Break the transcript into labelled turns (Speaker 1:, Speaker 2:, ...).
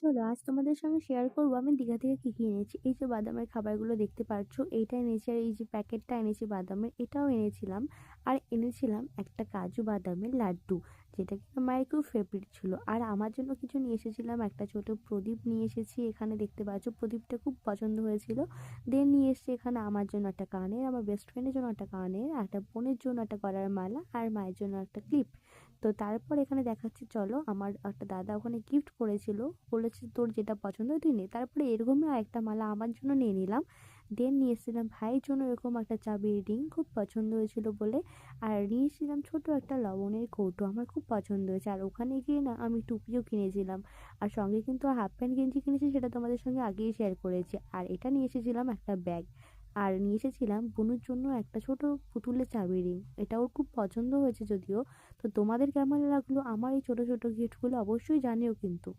Speaker 1: চলো আজ তোমাদের সঙ্গে শেয়ার করবো আমি দীঘা থেকে কি কি এনেছি। এই যে বাদামের খাবারগুলো দেখতে পাচ্ছ, এইটা এনেছি, আর এই যে প্যাকেটটা এনেছি বাদামের, এটাও এনেছিলাম। আর এনেছিলাম একটা কাজু বাদামের লাড্ডু, যেটা কিন্তু মায়ের খুব ফেভারিট ছিল। আর আমার জন্য কিছু নিয়ে এসেছিলাম, একটা ছোট প্রদীপ নিয়ে এসেছি, এখানে দেখতে পাচ্ছ প্রদীপটা খুব পছন্দ হয়েছিল। দেন নিয়ে এসেছি এখানে আমার জন্য একটা কানের, আমার বেস্ট ফ্রেন্ডের জন্য একটা কানের, একটা বোনের জন্য একটা গলার মালা, আর মায়ের জন্য একটা ক্লিপ। তো তারপর এখানে দেখাচ্ছি, চলো আমার একটা দাদা ওখানে গিফট করেছিল, বলেছে তোর যেটা পছন্দ হয় তুই নে। তারপরে এরকমই আরেকটা মালা আমার জন্য নিয়ে নিলাম। দেন নিয়ে এসেছিলাম ভাইয়ের জন্য এরকম একটা চাবির রিং, খুব পছন্দ হয়েছিল বলে। আর নিয়ে এসেছিলাম ছোট একটা লবণের কৌটো, আমার খুব পছন্দ হয়েছে। আর ওখানে গিয়ে না আমি টুপিও কিনেছিলাম। আর সঙ্গে কিন্তু হাফ প্যান্ট গেঞ্জি কিনেছি, সেটা তোমাদের সঙ্গে আগেই শেয়ার করেছি। আর এটা নিয়ে এসেছিলাম একটা ব্যাগ। আর নিয়ে এসেছিলাম বুনুর জন্য একটা ছোট পুতুলের চাবি রিং, এটা ওর খুব পছন্দ হয়েছে যদিও। তো তোমাদের কেমন লাগলো আমার এই ছোট ছোট গিফটগুলো অবশ্যই জানিও কিন্তু।